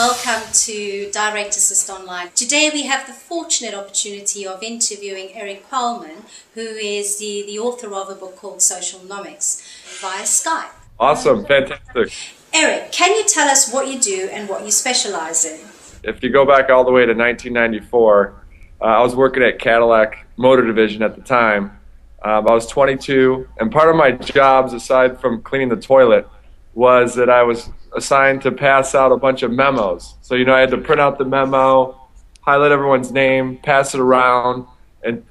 welcome to Direct Assist Online. Today we have the fortunate opportunity of interviewing Erik Qualman, who is the author of a book called Socialnomics, via Skype. Awesome, fantastic. Erik, can you tell us what you do and what you specialize in? If you go back all the way to 1994, I was working at Cadillac Motor Division at the time. I was 22, and part of my jobs, aside from cleaning the toilet, was that I was assigned to pass out a bunch of memos. So, I had to print out the memo, highlight everyone's name, pass it around, and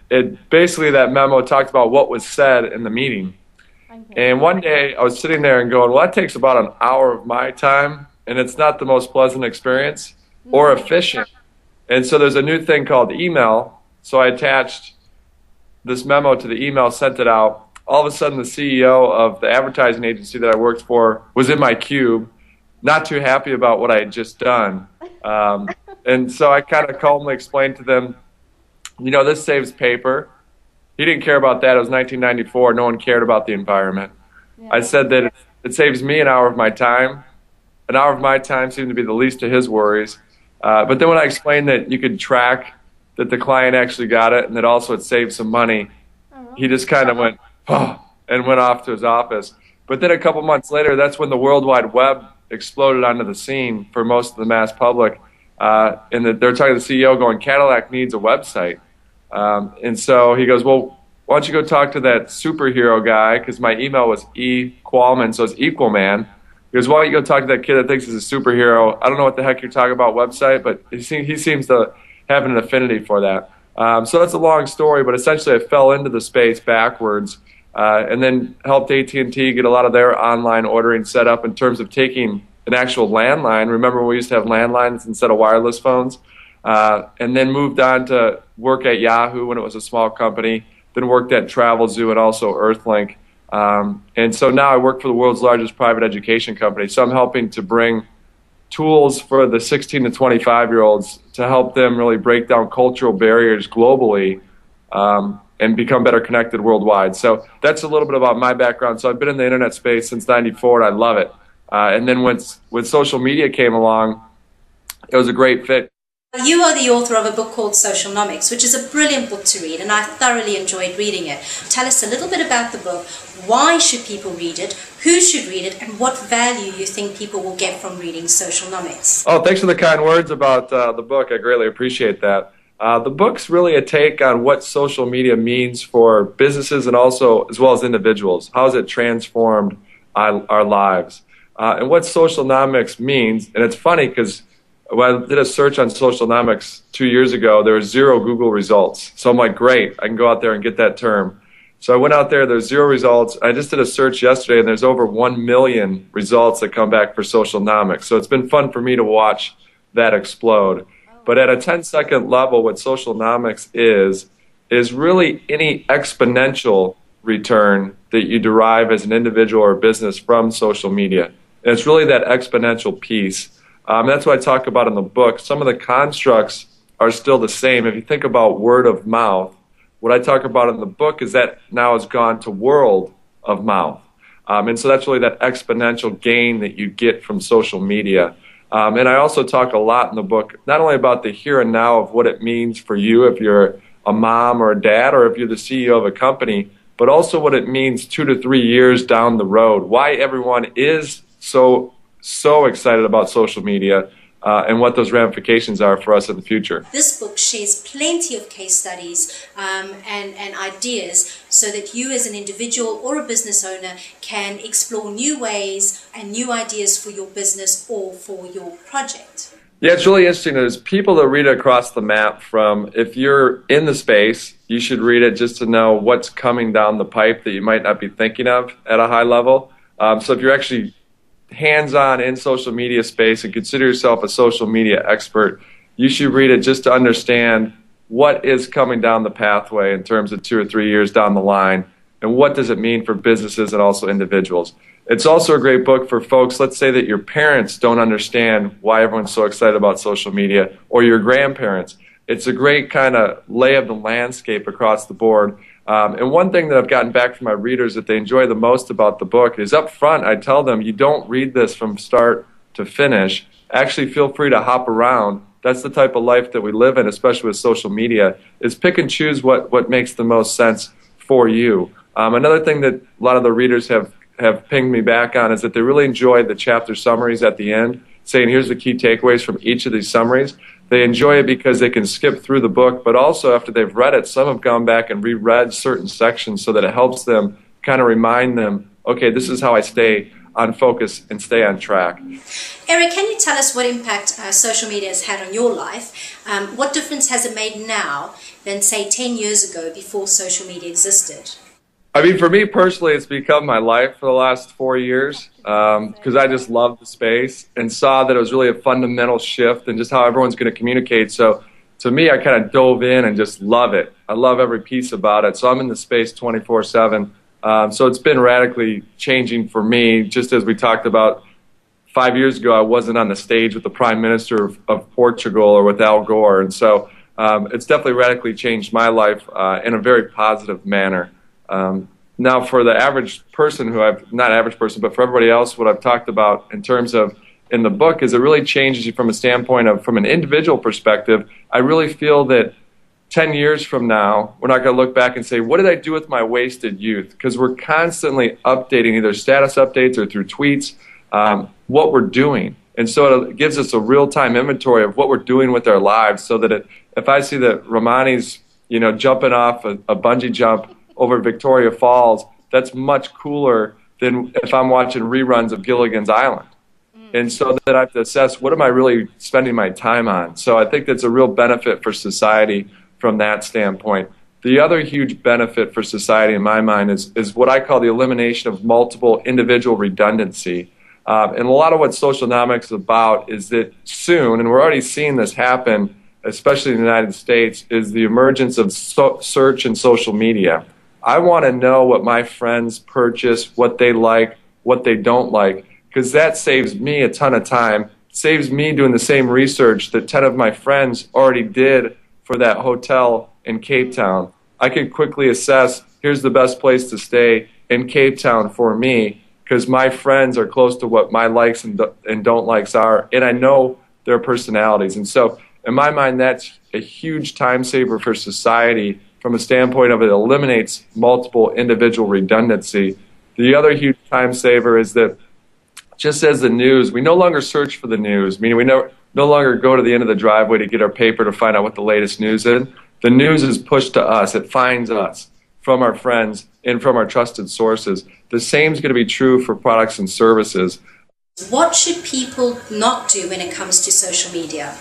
basically that memo talked about what was said in the meeting. And one day I was sitting there and going, well, that takes about an hour of my time, and it's not the most pleasant experience or efficient. And so there's a new thing called email. So I attached this memo to the email, sent it out. All of a sudden the CEO of the advertising agency that I worked for was in my cube, not too happy about what I had just done. And so I kind of calmly explained to them, this saves paper. He didn't care about that. It was 1994. No one cared about the environment. Yeah. I said that it saves me an hour of my time. An hour of my time seemed to be the least of his worries. But then when I explained that you could track that the client actually got it and that also it saved some money, he just kind of went, oh, and went off to his office. But then a couple months later, that's when the World Wide Web exploded onto the scene for most of the mass public. And they're talking to the CEO going, Cadillac needs a website. And so he goes, well, why don't you go talk to that superhero guy, because my email was E. Qualman, so it's Equal Man. He goes, why don't you go talk to that kid that thinks he's a superhero? I don't know what the heck you're talking about website, but he seems to have an affinity for that. So that's a long story, but essentially I fell into the space backwards and then helped AT&T get a lot of their online ordering set up in terms of taking an actual landline. Remember when we used to have landlines instead of wireless phones? And then moved on to work at Yahoo when it was a small company, then worked at TravelZoo and also Earthlink. And so now I work for the world's largest private education company. So I'm helping to bring tools for the 16 to 25-year-olds to help them really break down cultural barriers globally and become better connected worldwide. So that's a little bit about my background. So I've been in the internet space since '94, and I love it. And then when social media came along, it was a great fit. You are the author of a book called Socialnomics, which is a brilliant book to read, and I thoroughly enjoyed reading it. Tell us a little bit about the book. Why should people read it? Who should read it? And what value you think people will get from reading Socialnomics? Oh, thanks for the kind words about the book. I greatly appreciate that. The book's really a take on what social media means for businesses and also as well as individuals. How has it transformed our lives? And what Socialnomics means, and it's funny because when I did a search on Socialnomics 2 years ago, there was 0 Google results. So I'm like, great, I can go out there and get that term. So I went out there, there's 0 results. I just did a search yesterday, and there's over 1 million results that come back for Socialnomics. So it's been fun for me to watch that explode. But at a 10-second level, what Socialnomics is really any exponential return that you derive as an individual or business from social media. And it's really that exponential piece. That's what I talk about in the book. Some of the constructs are still the same. If you think about word of mouth, what I talk about in the book is that now has gone to world of mouth. And so that's really that exponential gain that you get from social media. And I also talk a lot in the book, not only about the here and now of what it means for you if you're a mom or a dad or if you're the CEO of a company, but also what it means 2 to 3 years down the road, why everyone is so excited about social media and what those ramifications are for us in the future. This book shares plenty of case studies and ideas so that you as an individual or a business owner can explore new ways and new ideas for your business or for your project. Yeah, it's really interesting. There's people that read it across the map from, if you're in the space, you should read it just to know what's coming down the pipe that you might not be thinking of at a high level. So if you're actually hands-on in social media space and consider yourself a social media expert, you should read it just to understand what is coming down the pathway in terms of 2 or 3 years down the line, and what does it mean for businesses and also individuals. It's also a great book for folks, let's say that your parents don't understand why everyone's so excited about social media, or your grandparents. It's a great kind of lay of the landscape across the board. And one thing that I've gotten back from my readers that they enjoy the most about the book is up front I tell them you don't read this from start to finish actually feel free to hop around. That's the type of life that we live in, especially with social media, is pick and choose what makes the most sense for you. Another thing that a lot of the readers have pinged me back on is that they really enjoy the chapter summaries at the end, saying here's the key takeaways from each of these summaries. They enjoy it because they can skip through the book, but also after they've read it, some have gone back and reread certain sections so that it helps them kind of remind them, okay, this is how I stay on focus and stay on track. Erik, can you tell us what impact social media has had on your life? What difference has it made now than, say, 10 years ago before social media existed? I mean, for me personally, it's become my life for the last 4 years because I just love the space and saw that it was really a fundamental shift in just how everyone's going to communicate. So to me, I kind of dove in and just love it. I love every piece about it. So I'm in the space 24/7. So it's been radically changing for me. Just as we talked about 5 years ago, I wasn't on the stage with the Prime Minister of Portugal or with Al Gore. And so it's definitely radically changed my life in a very positive manner. Now, for the average person not average person, but for everybody else, what I've talked about in terms of in the book is it really changes you from a standpoint of, from an individual perspective. I really feel that 10 years from now, we're not going to look back and say, what did I do with my wasted youth? Because we're constantly updating, either status updates or through tweets, what we're doing. And so it gives us a real-time inventory of what we're doing with our lives, so that if I see that Romany's jumping off a bungee jump over Victoria Falls, that's much cooler than if I'm watching reruns of Gilligan's Island. And so that I have to assess, what am I really spending my time on? So I think that's a real benefit for society from that standpoint. The other huge benefit for society in my mind is what I call the elimination of multiple individual redundancy. And a lot of what Socialnomics is about is that soon, and we're already seeing this happen, especially in the United States, is the emergence of search and social media. I want to know what my friends purchase, what they like, what they don't like, because that saves me a ton of time, saves me doing the same research that 10 of my friends already did for that hotel in Cape Town. I can quickly assess, here's the best place to stay in Cape Town for me, because my friends are close to what my likes and don't likes are, and I know their personalities. And so, in my mind, that's a huge time saver for society from a standpoint of it eliminates multiple individual redundancy. The other huge time saver is that just as the news, we no longer search for the news, meaning we no longer go to the end of the driveway to get our paper to find out what the latest news is. The news is pushed to us. It finds us from our friends and from our trusted sources. The same is going to be true for products and services. What should people not do when it comes to social media?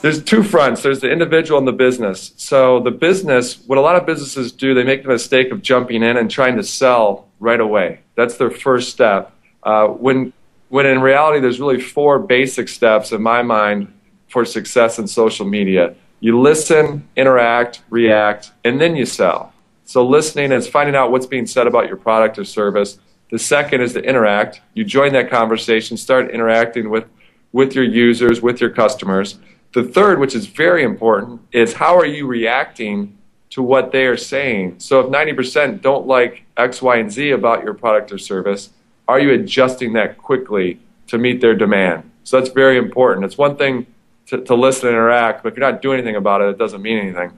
There's two fronts. There's the individual and the business. So the business, what a lot of businesses do, they make the mistake of jumping in and trying to sell right away. That's their first step. When in reality, there's really 4 basic steps in my mind for success in social media. You listen, interact, react, and then you sell. So listening is finding out what's being said about your product or service. The second is to interact. You join that conversation, start interacting with your users, with your customers. The third, which is very important, is how are you reacting to what they are saying? So if 90% don't like X, Y, and Z about your product or service, are you adjusting that quickly to meet their demand? So that's very important. It's one thing to listen and interact, but if you're not doing anything about it, it doesn't mean anything.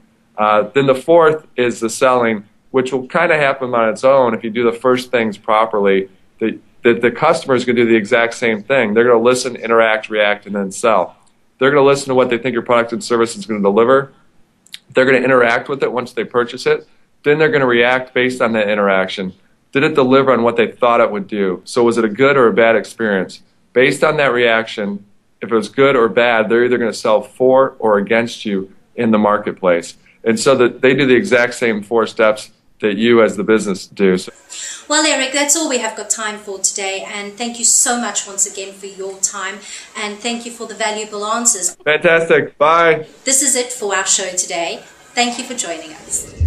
Then the fourth is the selling, which will kind of happen on its own if you do the first things properly. The customer is going to do the exact same thing. They're going to listen, interact, react, and then sell. They're going to listen to what they think your product and service is going to deliver. They're going to interact with it once they purchase it. Then they're going to react based on that interaction. Did it deliver on what they thought it would do? So was it a good or a bad experience? Based on that reaction, if it was good or bad, they're either going to sell for or against you in the marketplace. And so that they do the exact same 4 steps that you as the business do. Well, Erik, that's all we have got time for today, and thank you so much once again for your time, and thank you for the valuable answers. Fantastic. Bye. This is it for our show today. Thank you for joining us.